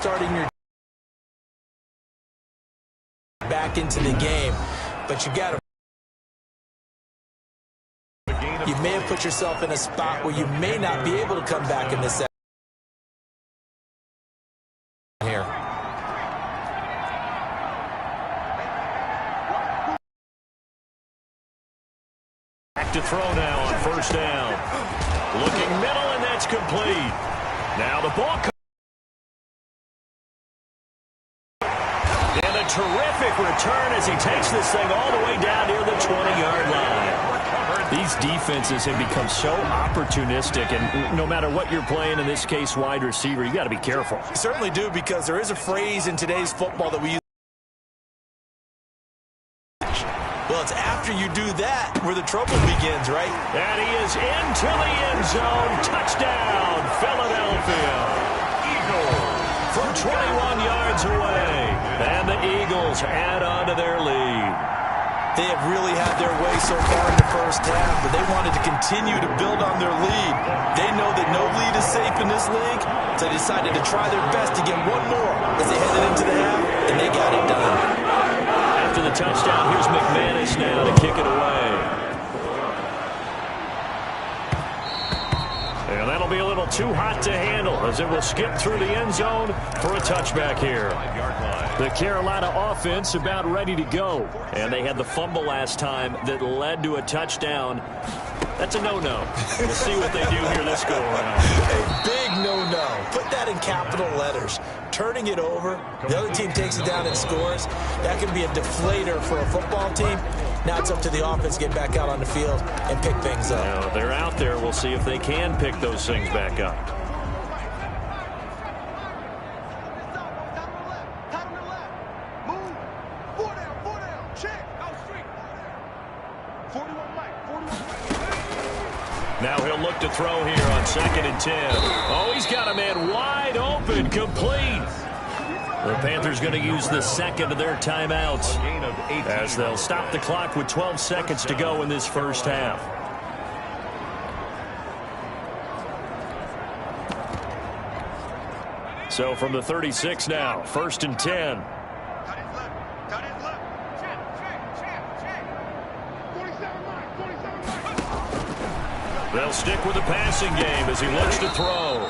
starting your back into the game, but you got to. You may have put yourself in a spot where you may not be able to come back in this here. Back to throw now on first down. Looking middle, and that's complete. Now the ball. And a terrific return as he takes this thing all the way down near the 20-yard line. These defenses have become so opportunistic, and no matter what you're playing, in this case wide receiver, you got to be careful. You certainly do, because there is a phrase in today's football that we use. Well, it's after you do that where the trouble begins, right? And he is into the end zone. Touchdown, Philadelphia. Eagles from 21 yards away. And the Eagles add on to their lead. They have really had their way so far in the first half, but they wanted to continue to build on their lead. They know that no lead is safe in this league, so they decided to try their best to get one more as they headed into the half, and they got it done. After the touchdown, here's McManus now to kick it away. And that'll be a little too hot to handle as it will skip through the end zone for a touchback here. The Carolina offense about ready to go. And they had the fumble last time that led to a touchdown. That's a no-no. We'll see what they do here this go-around. A big no-no. Put that in capital letters. Turning it over, the other team takes it down and scores. That can be a deflator for a football team. Now it's up to the offense to get back out on the field and pick things up. Now, they're out there. We'll see if they can pick those things back up. Now he'll look to throw here on 2nd and 10. Oh, he's got a man wide open, complete. The Panthers going to use the second of their timeouts as they'll stop the clock with 12 seconds to go in this first half. So from the 36 now, 1st and 10. They'll stick with the passing game as he looks to throw.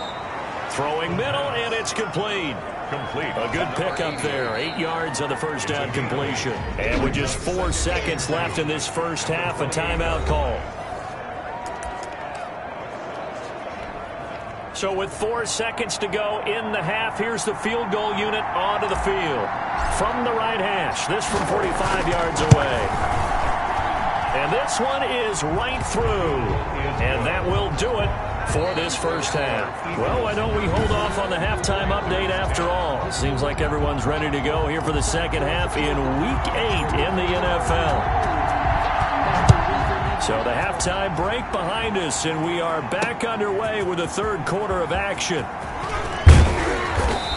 Throwing middle, and it's complete. A good pickup there. 8 yards on the first down completion. And with just 4 seconds left in this first half, a timeout call. So with 4 seconds to go in the half, here's the field goal unit onto the field. From the right hash, this from 45 yards away. And this one is right through. And that will do it for this first half. Well, why don't we hold off on the halftime update after all? Seems like everyone's ready to go here for the second half in Week 8 in the NFL. So the halftime break behind us, and we are back underway with the third quarter of action.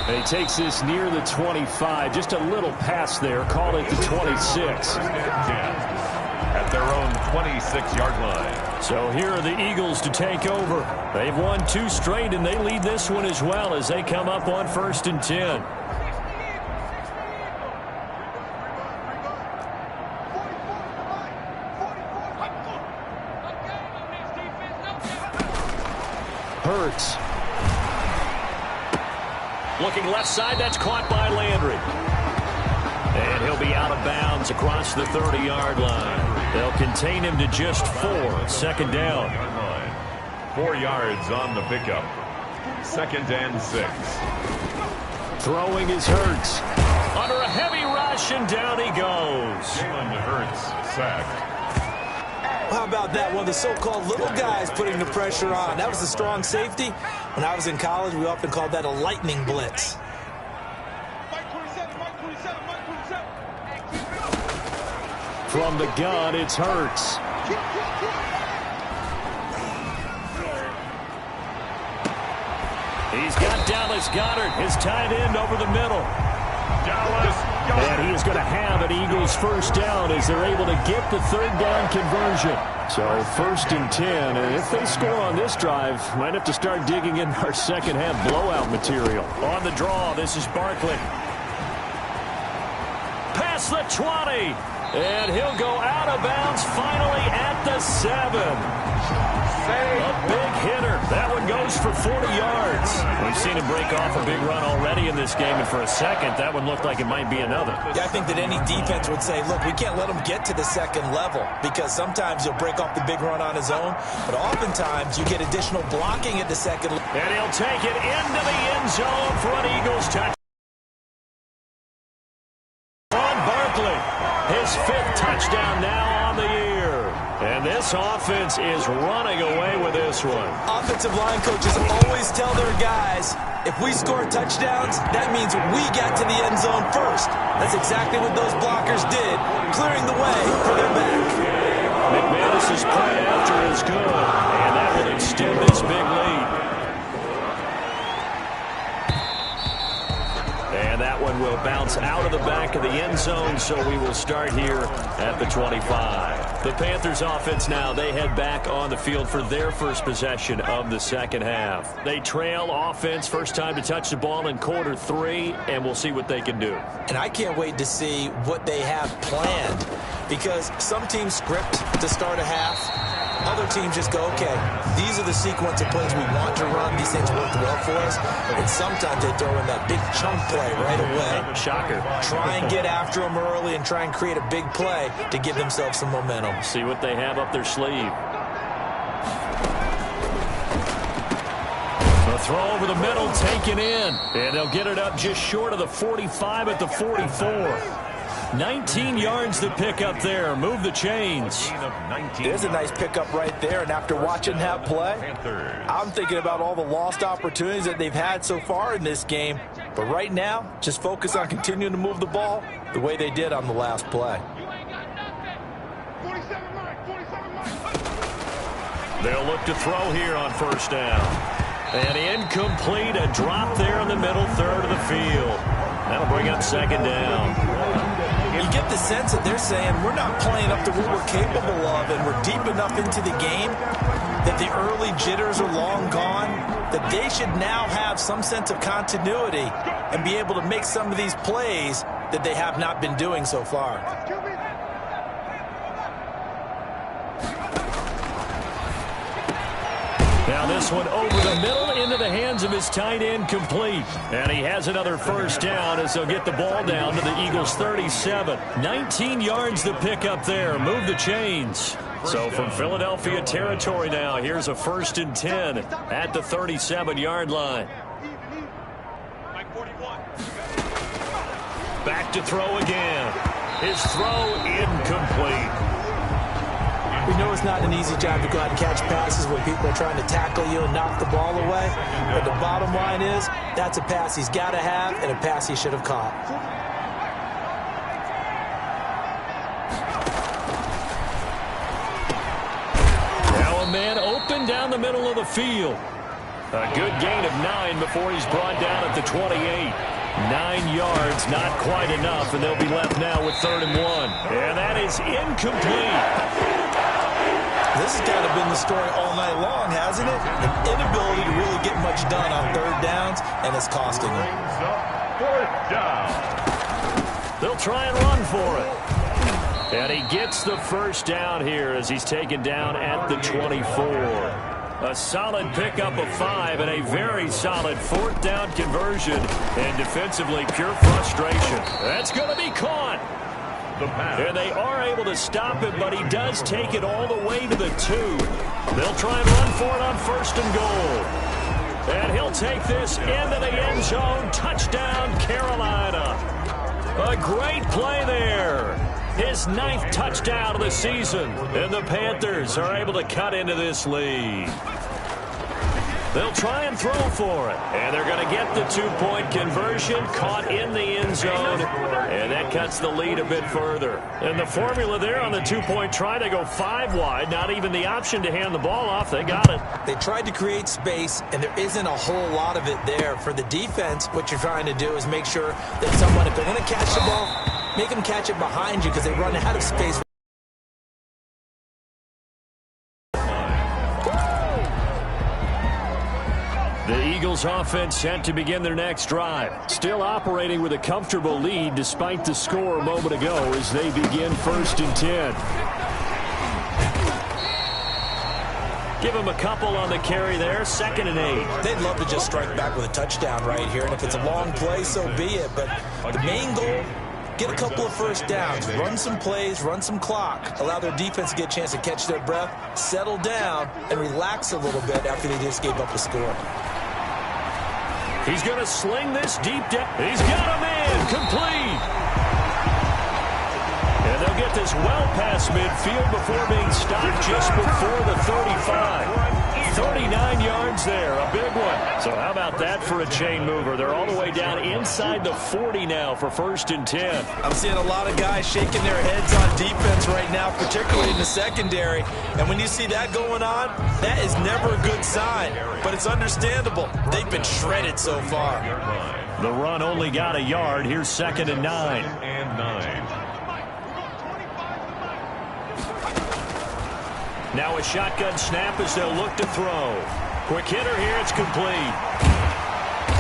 And he takes this near the 25. Just a little pass there. Call it the 26. At their own 26-yard line. So here are the Eagles to take over. They've won 2 straight, and they lead this one as well as they come up on 1st and 10. Hurts. Looking left side, that's caught by Landry. And he'll be out of bounds across the 30-yard line. They'll contain him to just 4. 2nd down. 4 yards on the pickup. 2nd and 6. Throwing is Hurts. Under a heavy rush, and down he goes. Jalen Hurts sacked. How about that? One of the so-called little guys putting the pressure on. That was a strong safety. When I was in college, we often called that a lightning blitz. From the gun, it's Hurts. He's got Dallas Goedert, his tight end, over the middle. And he is going to have an Eagles first down as they're able to get the third down conversion. So 1st and 10, and if they score on this drive, might have to start digging in our second half blowout material. On the draw, this is Barkley. Past the 20, and he'll go out of bounds finally at the 7. A big hitter. That one goes for 40 yards. We've seen him break off a big run already in this game, and for a second, that one looked like it might be another. Yeah, I think that any defense would say, look, we can't let him get to the second level because sometimes he'll break off the big run on his own, but oftentimes you get additional blocking at the second level. And he'll take it into the end zone for an Eagles touchdown. On Barkley, his 5th touchdown now on the year. And this offense is running away with this one. Offensive line coaches always tell their guys, if we score touchdowns, that means we got to the end zone first. That's exactly what those blockers did, clearing the way for their back. McManus's play after is good, and that will extend this big lead. And that one will bounce out of the back of the end zone, so we will start here at the 25. The Panthers offense now, they head back on the field for their first possession of the second half. They trail offense, first time to touch the ball in quarter 3, and we'll see what they can do. And I can't wait to see what they have planned, because some teams script to start a half. Other teams just go, okay, these are the sequence of plays we want to run. These things worked well for us. And sometimes they throw in that big chunk play right away. Shocker. Try and get after them early and try and create a big play to give themselves some momentum. See what they have up their sleeve. A throw over the middle, taken in. And they'll get it up just short of the 45 at the 44. 19 yards to pick up there. Move the chains. There's a nice pickup right there, and after watching that play, I'm thinking about all the lost opportunities that they've had so far in this game. But right now, just focus on continuing to move the ball the way they did on the last play. They'll look to throw here on first down. And incomplete, a drop there in the middle third of the field. That'll bring up second down. You get the sense that they're saying we're not playing up to what we're capable of, and we're deep enough into the game that the early jitters are long gone, that they should now have some sense of continuity and be able to make some of these plays that they have not been doing so far. Now this one over the middle into the hands of his tight end, complete. And he has another first down as they'll get the ball down to the Eagles' 37. 19 yards to pick up there. Move the chains. So from Philadelphia territory now, here's a 1st and 10 at the 37-yard line. Back to throw again. His throw incomplete. We know it's not an easy job to go out and catch passes when people are trying to tackle you and knock the ball away. But the bottom line is, that's a pass he's got to have and a pass he should have caught. Now a man open down the middle of the field. A good gain of 9 before he's brought down at the 28. 9 yards, not quite enough, and they'll be left now with 3rd and 1. And that is incomplete. This has kind of been the story all night long, hasn't it? An inability to really get much done on 3rd downs, and it's costing them. 4th down. They'll try and run for it. And he gets the first down here as he's taken down at the 24. A solid pickup of 5 and a very solid 4th down conversion. And defensively, pure frustration. That's going to be caught. And they are able to stop him, but he does take it all the way to the 2. They'll try and run for it on 1st and goal. And he'll take this into the end zone. Touchdown, Carolina. A great play there. His 9th touchdown of the season. And the Panthers are able to cut into this lead. They'll try and throw for it. And they're going to get the 2-point conversion, caught in the end zone, and that cuts the lead a bit further. And the formula there on the 2-point try, they go 5 wide, not even the option to hand the ball off. They got it. They tried to create space, and there isn't a whole lot of it there. For the defense, what you're trying to do is make sure that someone, if they're going to catch the ball, make them catch it behind you because they run out of space. The Eagles offense set to begin their next drive. Still operating with a comfortable lead despite the score a moment ago as they begin 1st and 10. Give them a couple on the carry there, 2nd and 8. They'd love to just strike back with a touchdown right here, and if it's a long play, so be it. But the main goal, get a couple of first downs, run some plays, run some clock, allow their defense to get a chance to catch their breath, settle down, and relax a little bit after they just gave up a score. He's going to sling this deep down. He's got a man complete. And they'll get this well past midfield before being stopped just before the 35. 39 yards there, a big one. So how about that for a chain mover? They're all the way down inside the 40 now for 1st and 10. I'm seeing a lot of guys shaking their heads on defense right now, particularly in the secondary. And when you see that going on, that is never a good sign. But it's understandable. They've been shredded so far. The run only got a yard. Here's 2nd and 9. Now a shotgun snap as they'll look to throw. Quick hitter here, it's complete.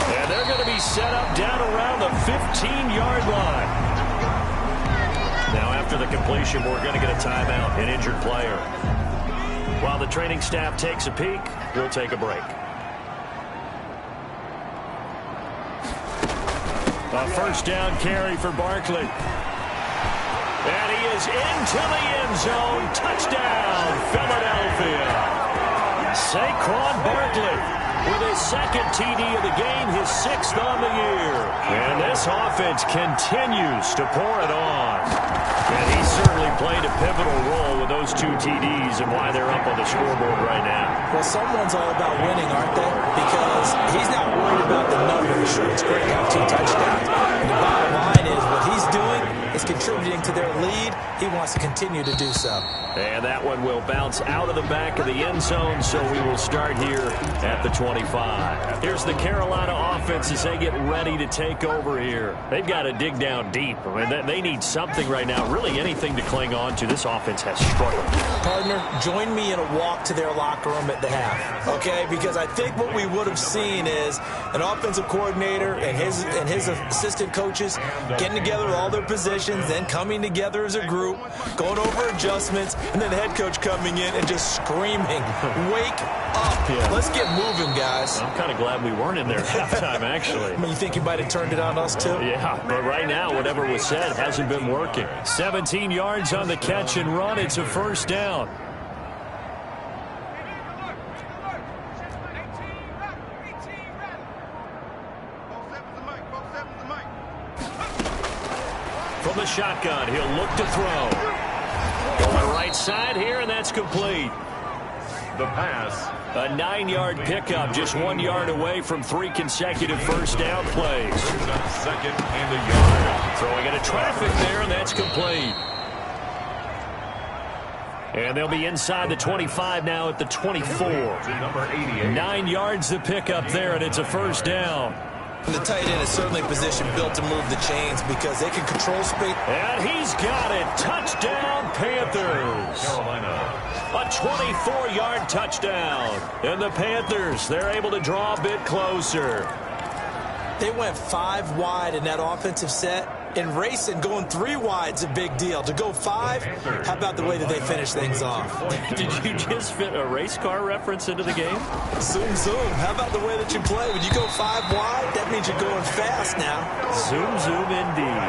And they're going to be set up down around the 15-yard line. Now after the completion, we're going to get a timeout, an injured player. While the training staff takes a peek, we'll take a break. A 1st down carry for Barkley. And he is into the end zone. Touchdown, Philadelphia. Saquon Barkley with his 2nd TD of the game, his 6th on the year. And this offense continues to pour it on. And he certainly played a pivotal role with those 2 TDs and why they're up on the scoreboard right now. Well, someone's all about winning, aren't they? Because he's not worried about the numbers. Sure, it's great to have 2 touchdowns. And the bottom line is what he's doing is contributing to their lead. He wants to continue to do so. And that one will bounce out of the back of the end zone, so we will start here at the 25. Here's the Carolina offense as they get ready to take over here. They've got to dig down deep. I mean, they need something right now, really anything to cling on to. This offense has struggled. Partner, join me in a walk to their locker room at the half, okay? Because I think what we would have seen is an offensive coordinator and his assistant coaches getting together with all their positions, then coming together as a group, going over adjustments, and then the head coach coming in and just screaming, wake up. Yeah. Let's get moving, guys. I'm kind of glad we weren't in there at halftime, actually. I mean, you think you might have turned it on us, too? Yeah, but right now, whatever was said hasn't been working. 17 yards on the catch and run. It's a 1st down. From the shotgun, he'll look to throw. On the right side here, and that's complete. The pass. A 9-yard pickup, just 1 yard away from 3 consecutive 1st down plays. 2nd and a yard. Throwing into traffic there, and that's complete. And they'll be inside the 25 now at the 24. Number 88. 9 yards the pickup there, and it's a 1st down. The tight end is certainly a position built to move the chains because they can control space. And he's got it. Touchdown, Panthers. Carolina. A 24-yard touchdown. And the Panthers, they're able to draw a bit closer. They went 5 wide in that offensive set. And racing, going 3 wide's a big deal. To go 5, how about the way that they finish things off? Did you just fit a race car reference into the game? Zoom, zoom. How about the way that you play? When you go 5 wide, that means you're going fast now. Zoom, zoom indeed.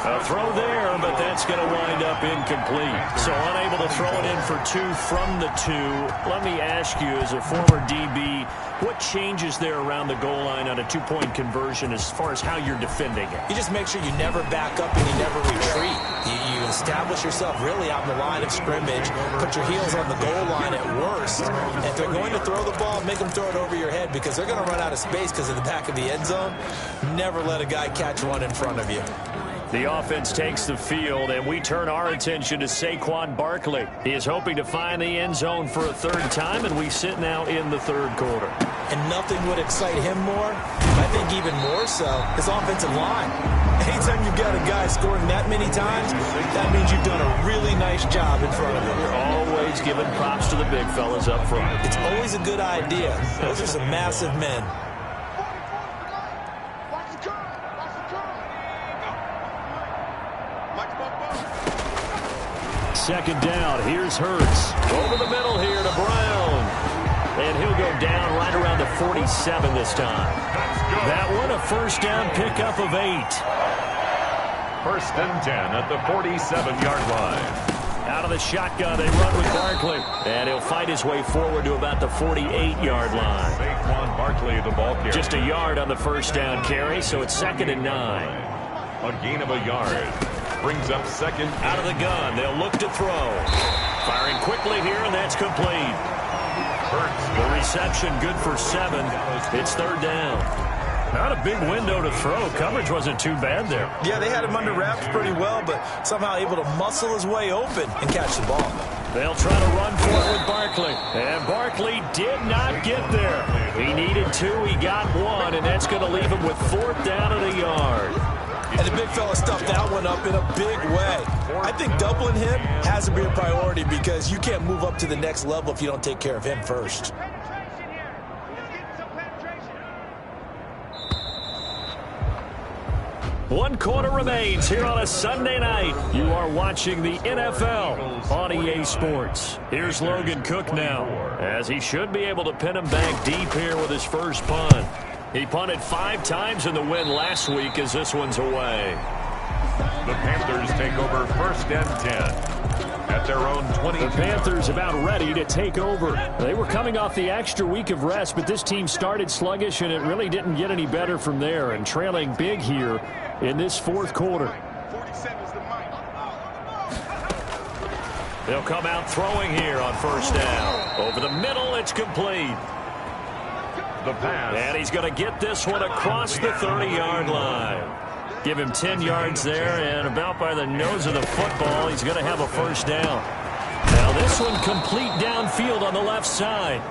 A throw there, but that's going to wind up incomplete. So unable to throw it in for 2 from the 2. Let me ask you, as a former DB, what changes there around the goal line on a 2-point conversion as far as how you're defending it? You just make sure you never back up and you never retreat. You establish yourself really out in the line of scrimmage, put your heels on the goal line at worst. And if they're going to throw the ball, make them throw it over your head because they're going to run out of space because of the back of the end zone. Never let a guy catch one in front of you. The offense takes the field, and we turn our attention to Saquon Barkley. He is hoping to find the end zone for a third time, and we sit now in the third quarter. And nothing would excite him more, I think even more so, his offensive line. Anytime you've got a guy scoring that many times, that means you've done a really nice job in front of him. We're always giving props to the big fellas up front. It's always a good idea. Those are some massive men. Second down. Here's Hurts. Over the middle here to Brown. And he'll go down right around the 47 this time. That one a first down pickup of 8. First and 10 at the 47-yard line. Out of the shotgun, they run with Barkley. And he'll fight his way forward to about the 48-yard line. Saquon Barkley, the ball carrier. Just a yard on the first down carry, so it's 2nd and 9. A gain of a yard. Brings up second. Out of the gun, they'll look to throw. Firing quickly here, and that's complete. The reception good for 7. It's 3rd down. Not a big window to throw. Coverage wasn't too bad there. Yeah, they had him under wraps pretty well, but somehow able to muscle his way open and catch the ball. They'll try to run for it with Barkley. And Barkley did not get there. He needed 2. He got 1, and that's going to leave him with 4th down and a yard. And the big fella stuffed that one up in a big way. I think doubling him has to be a priority because you can't move up to the next level if you don't take care of him first. One quarter remains here on a Sunday night. You are watching the NFL on EA Sports. Here's Logan Cook now, as he should be able to pin him back deep here with his first punt. He punted 5 times in the win last week as this one's away. The Panthers take over first and 10 at their own 20. The Panthers about ready to take over. They were coming off the extra week of rest, but this team started sluggish, and it really didn't get any better from there, and trailing big here in this 4th quarter. They'll come out throwing here on first down. Over the middle, it's complete. The pass. And he's going to get this one across the 30-yard line. Give him 10 yards there, and about by the nose of the football, he's going to have a first down. Now this one complete downfield on the left side.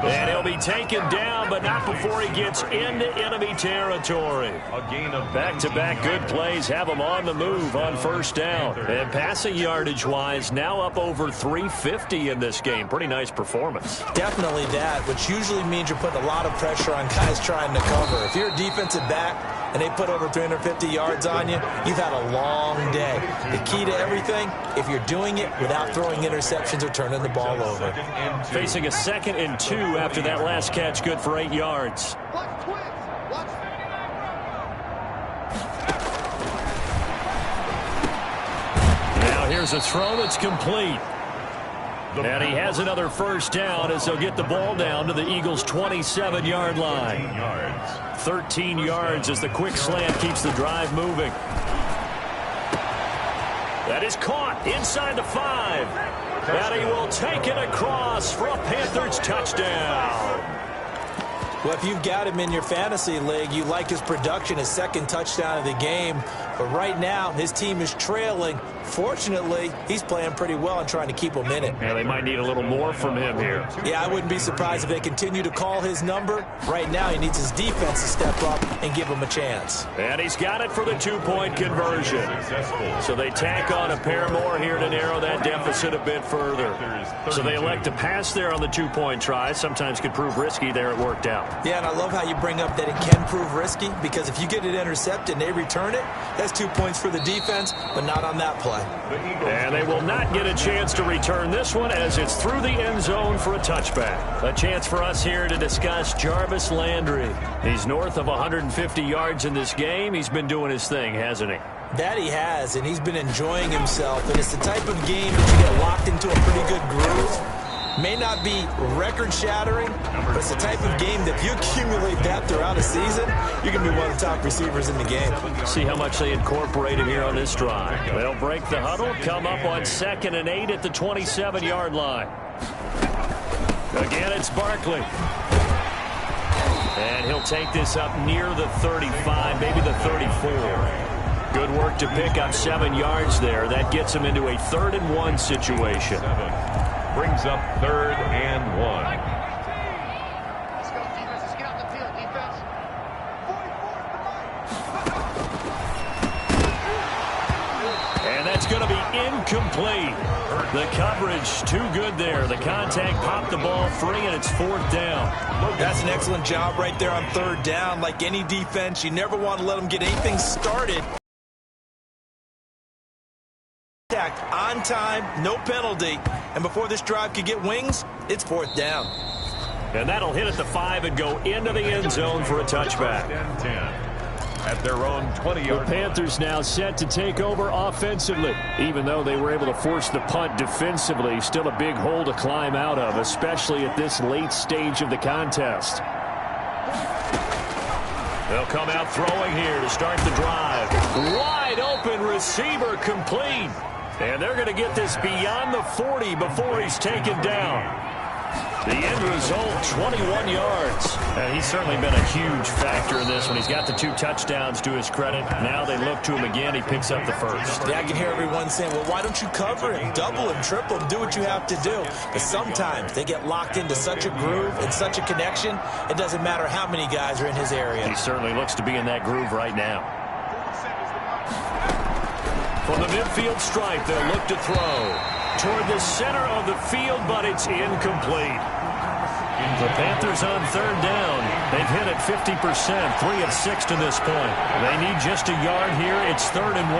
And he'll be taken down, but not before he gets into enemy territory. A gain of back-to-back good plays have him on the move on first down. And passing yardage-wise, now up over 350 in this game. Pretty nice performance. Definitely that, which usually means you're putting a lot of pressure on guys trying to cover. If you're a defensive back and they put over 350 yards on you, you've had a long day. The key to everything, if you're doing it without throwing interceptions or turning the ball over. Facing a 2nd and 2 after that last catch, good for 8 yards. Now here's a throw that's complete. And he has another first down as they'll get the ball down to the Eagles' 27-yard line. 13 yards as the quick slant keeps the drive moving. That is caught inside the 5. And he will take it across for a Panthers touchdown. Well, if you've got him in your fantasy league, you like his production, his 2nd touchdown of the game. But right now, his team is trailing. Fortunately, he's playing pretty well and trying to keep them in it. Yeah, they might need a little more from him here. Yeah, I wouldn't be surprised if they continue to call his number. Right now, he needs his defense to step up and give him a chance. And he's got it for the 2-point conversion. So they tack on a pair more here to narrow that deficit a bit further. So they elect to pass there on the 2-point try. Sometimes could prove risky there. It worked out. Yeah, and I love how you bring up that it can prove risky, because if you get it intercepted and they return it, that's 2 points for the defense, but not on that play. And they will not get a chance to return this one as it's through the end zone for a touchback. A chance for us here to discuss Jarvis Landry. He's north of 150 yards in this game. He's been doing his thing, hasn't he? That he has, and he's been enjoying himself. And it's the type of game that you get locked into a pretty good groove. May not be record-shattering, but it's the type of game that if you accumulate that throughout a season, you're going to be one of the top receivers in the game. See how much they incorporate him here on this drive. They'll break the huddle, come up on 2nd and 8 at the 27-yard line. Again, it's Barkley. And he'll take this up near the 35, maybe the 34. Good work to pick up 7 yards there. That gets him into a 3rd and 1 situation. Brings up 3rd and 1. And that's going to be incomplete. The coverage too good there. The contact popped the ball free, and it's 4th down. That's an excellent job right there on 3rd down. Like any defense, you never want to let them get anything started. On time, no penalty. And before this drive could get wings, it's 4th down. And that'll hit at the 5 and go into the end zone for a touchback. 10. At their own 20-yard The Panthers now set to take over offensively. Even though they were able to force the punt defensively, still a big hole to climb out of, especially at this late stage of the contest. They'll come out throwing here to start the drive. Wide open receiver complete. And they're going to get this beyond the 40 before he's taken down. The end result, 21 yards. And he's certainly been a huge factor in this one. He's got the 2 touchdowns to his credit. Now they look to him again. He picks up the 1st. Yeah, I can hear everyone saying, well, why don't you cover him, double him, triple him, do what you have to do. But sometimes they get locked into such a groove and such a connection, it doesn't matter how many guys are in his area. He certainly looks to be in that groove right now. From the midfield stripe, they'll look to throw toward the center of the field, but it's incomplete. The Panthers on 3rd down. They've hit it 50%, 3 of 6 to this point. They need just a yard here. It's 3rd and 1.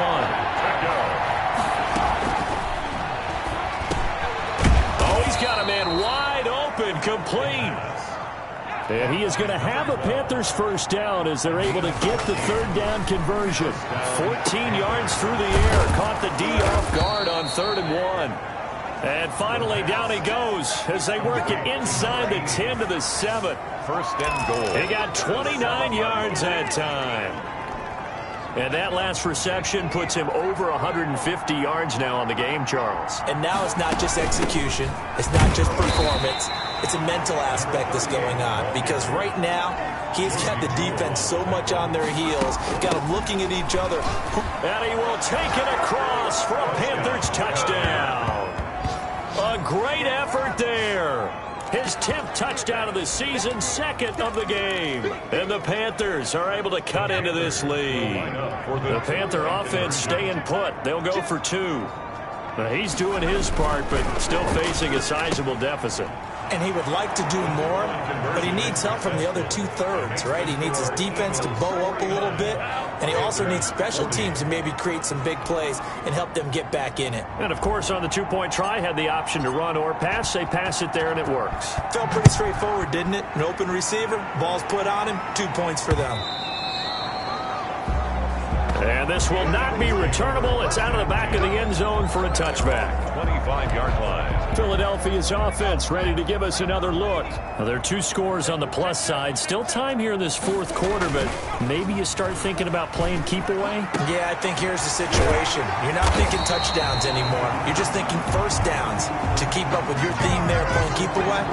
Oh, he's got a man wide open, complete. And he is going to have a Panthers 1st down as they're able to get the 3rd down conversion. 14 yards through the air. Caught the D off guard on 3rd and 1. And finally, down he goes as they work it inside the 10 to the 7. 1st and goal. He got 29 yards that time. And that last reception puts him over 150 yards now on the game, Charles. And now it's not just execution. It's not just performance. It's a mental aspect that's going on. Because right now, he's got the defense so much on their heels. Got them looking at each other. And he will take it across for a Panthers touchdown. A great effort there. His 10th touchdown of the season, 2nd of the game. And the Panthers are able to cut into this lead. The Panther offense staying put. They'll go for 2. Now, he's doing his part, but still facing a sizable deficit. And he would like to do more, but he needs help from the other 2/3, right? He needs his defense to bow up a little bit, and he also needs special teams to maybe create some big plays and help them get back in it. And, of course, on the 2-point try, had the option to run or pass. They pass it there, and it works. Felt pretty straightforward, didn't it? An open receiver, ball's put on him, 2 points for them. And this will not be returnable. It's out of the back of the end zone for a touchback. 25-yard line. Philadelphia's offense ready to give us another look. Now, there are 2 scores on the plus side. Still time here in this 4th quarter, but maybe you start thinking about playing keep away? Yeah, I think here's the situation. You're not thinking touchdowns anymore. You're just thinking 1st downs. To keep up with your theme there, playing keep away,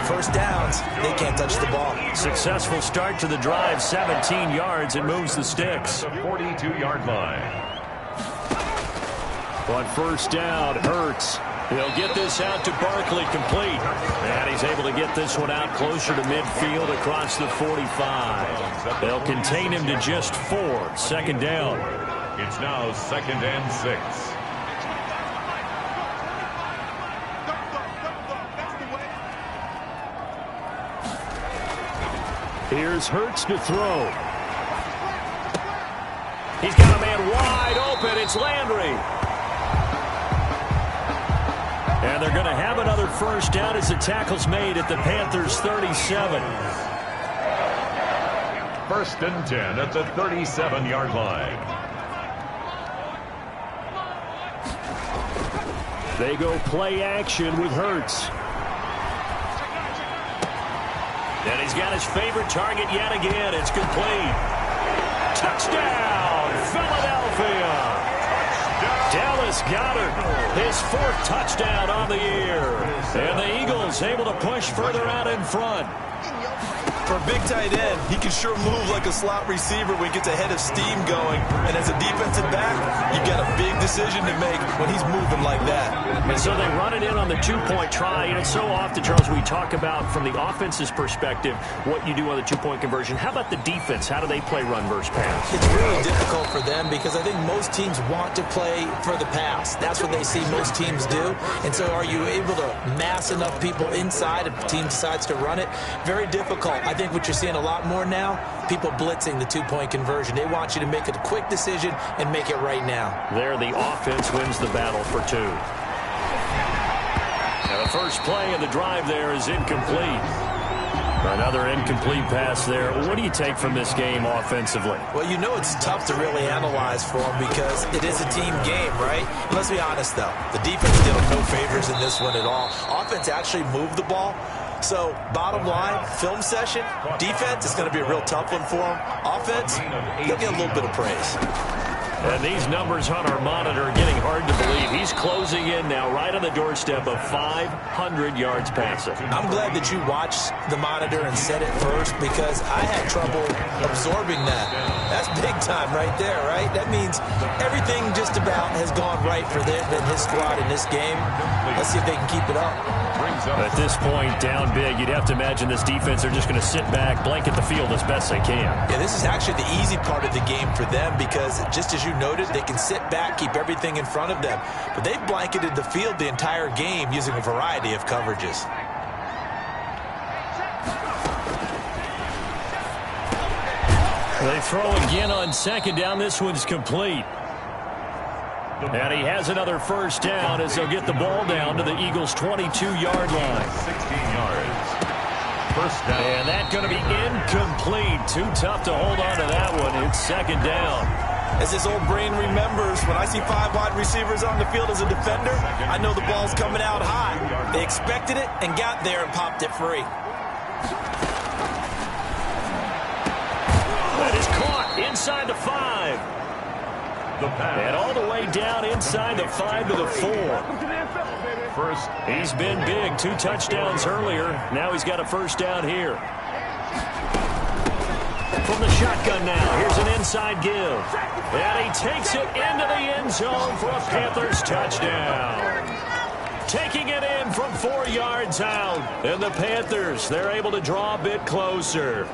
1st downs, they can't touch the ball. Successful start to the drive, 17 yards. It moves the sticks. The 42-yard line. On 1st down, Hurts. He'll get this out to Barkley, complete. And he's able to get this one out closer to midfield across the 45. They'll contain him to just 4. 2nd down. It's now 2nd and 6. Here's Hurts to throw. He's got a man wide open. It's Landry. And they're going to have another 1st down as the tackle's made at the Panthers' 37. 1st and 10 at the 37-yard line. They go play action with Hurts. And he's got his favorite target yet again. It's complete. Touchdown, Philadelphia. Dallas Goedert, his 4th touchdown on the year. And the Eagles able to push further out in front. For a big tight end, he can sure move like a slot receiver when he gets a head of steam going. And as a defensive back, you've got a big decision to make when he's moving like that. And so they run it in on the 2-point try. And so often, Charles, we talk about from the offense's perspective what you do on the 2-point conversion. How about the defense? How do they play run versus pass? It's really difficult for them because I think most teams want to play for the pass. That's what they see most teams do. And so are you able to mass enough people inside if the team decides to run it? Very difficult. I think what you're seeing a lot more now, people blitzing the 2-point conversion. They want you to make a quick decision and make it right now. There, the offense wins the battle for 2. Now the first play of the drive there is incomplete. Another incomplete pass there. What do you take from this game offensively? Well, you know it's tough to really analyze for them because it is a team game, right? Let's be honest, though. The defense did them no favors in this one at all. Offense actually moved the ball. So, bottom line, film session, defense is going to be a real tough one for them. Offense, they'll get a little bit of praise. And these numbers on our monitor are getting hard to believe. He's closing in now right on the doorstep of 500 yards passing. I'm glad that you watched the monitor and said it first because I had trouble absorbing that. That's big time right there, right? That means everything just about has gone right for them and his squad in this game. Let's see if they can keep it up. At this point, down big, you'd have to imagine this defense are just going to sit back, blanket the field as best they can. Yeah, this is actually the easy part of the game for them because just as you noted, they can sit back, keep everything in front of them. But they've blanketed the field the entire game using a variety of coverages. They throw again on 2nd down. This one's complete. And he has another first down as they'll get the ball down to the Eagles' 22-yard line. 16 yards. First down. And that's going to be incomplete. Too tough to hold on to that one. It's 2nd down. As his old brain remembers, when I see 5 wide receivers on the field as a defender, I know the ball's coming out high. They expected it and got there and popped it free. That is caught inside the 5. And all the way down inside the 5 to the 4. First, he's been big. 2 touchdowns earlier. Now he's got a first down here. From the shotgun now, here's an inside give. And he takes it into the end zone for a Panthers touchdown. Taking it in from 4 yards out. And the Panthers, they're able to draw a bit closer.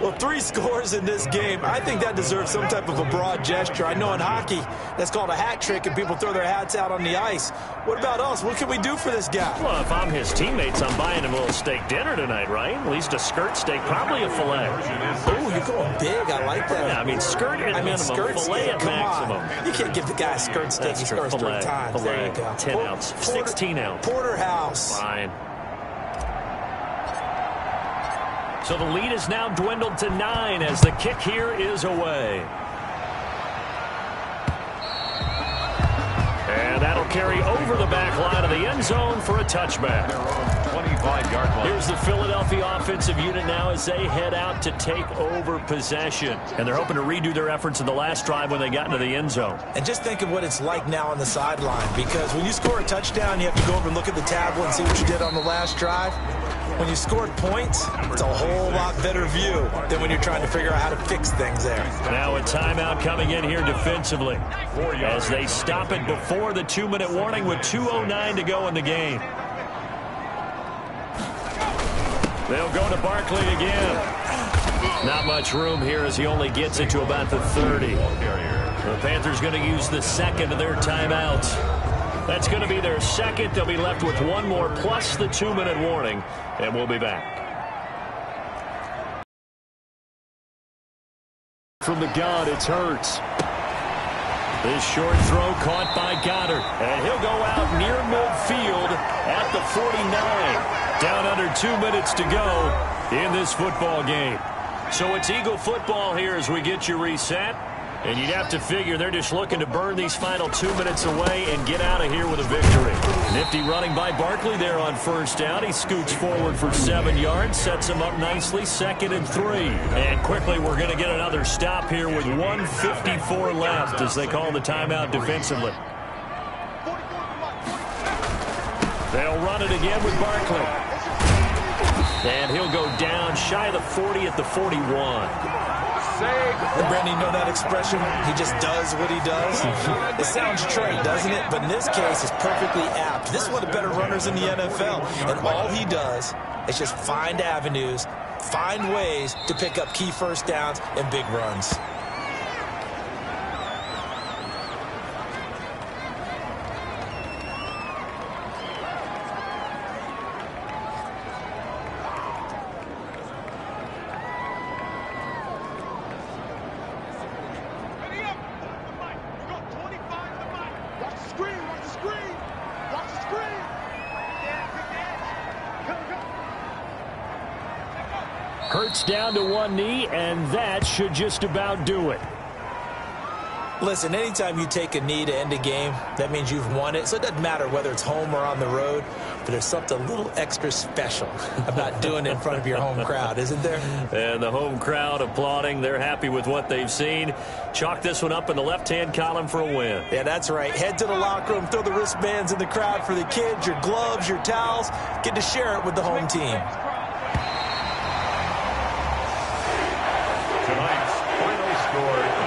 Well, 3 scores in this game. I think that deserves some type of a broad gesture. I know in hockey, that's called a hat trick, and people throw their hats out on the ice. What about us? What can we do for this guy? Well, if I'm his teammates, I'm buying him a little steak dinner tonight, right? At least a skirt steak, probably a filet. Oh, you're going big. I like that. Yeah, I mean, skirt at minimum, skirt filet steak, at maximum. On. You can't give the guy a skirt steak. He scores 3 times. Filet, there you go. 10 ounce, 16 ounce. Porterhouse. Fine. So the lead is now dwindled to 9 as the kick here is away. And that'll carry over the back line of the end zone for a touchback. 25-yard line. Here's the Philadelphia offensive unit now as they head out to take over possession. And they're hoping to redo their efforts in the last drive when they got into the end zone. And just think of what it's like now on the sideline, because when you score a touchdown, you have to go over and look at the tablet and see what you did on the last drive. When you scored points, it's a whole lot better view than when you're trying to figure out how to fix things there. Now a timeout coming in here defensively as they stop it before the 2-minute warning with 2:09 to go in the game. They'll go to Barkley again. Not much room here as he only gets it to about the 30. The Panthers going to use the second of their timeouts. That's going to be their second. They'll be left with 1 more plus the 2-minute warning, and we'll be back. From the gun, it's Hurts. This short throw caught by Goddard, and he'll go out near midfield at the 49. Down under 2 minutes to go in this football game. So it's Eagle football here as we get you reset. And you'd have to figure they're just looking to burn these final 2 minutes away and get out of here with a victory. Nifty running by Barkley there on first down. He scoots forward for 7 yards, sets him up nicely, 2nd and 3. And quickly we're going to get another stop here with 1:54 left as they call the timeout defensively. They'll run it again with Barkley. And he'll go down shy of the 40 at the 41. Brandon, you know that expression? He just does what he does. It sounds trite, doesn't it? But in this case, it's perfectly apt. This is one of the better runners in the NFL. And all he does is just find avenues, find ways to pick up key first downs and big runs. Hurts down to one knee, and that should just about do it. Listen, anytime you take a knee to end a game, that means you've won it. So it doesn't matter whether it's home or on the road, but there's something a little extra special about doing it in front of your home crowd, isn't there? And the home crowd applauding. They're happy with what they've seen. Chalk this one up in the left-hand column for a win. Yeah, that's right. Head to the locker room, throw the wristbands in the crowd for the kids, your gloves, your towels. Get to share it with the home team.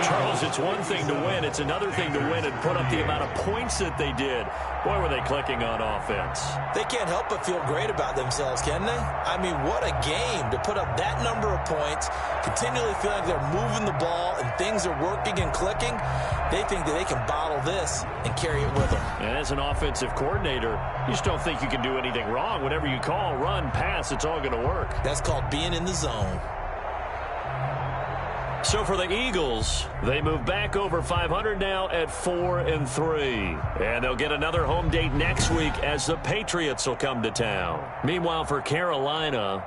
Charles, it's one thing to win. It's another thing to win and put up the amount of points that they did. Boy, were they clicking on offense. They can't help but feel great about themselves, can they? I mean, what a game to put up that number of points, continually feel like they're moving the ball and things are working and clicking. They think that they can bottle this and carry it with them. And as an offensive coordinator, you just don't think you can do anything wrong. Whatever you call, run, pass, it's all going to work. That's called being in the zone. So for the Eagles, they move back over 500 now at 4-3. And they'll get another home date next week as the Patriots will come to town. Meanwhile, for Carolina,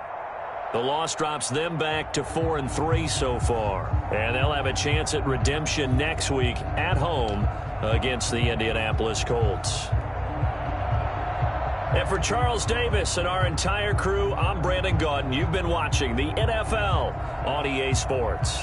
the loss drops them back to 4-3 so far. And they'll have a chance at redemption next week at home against the Indianapolis Colts. And for Charles Davis and our entire crew, I'm Brandon Gaudin. You've been watching the NFL on EA Sports.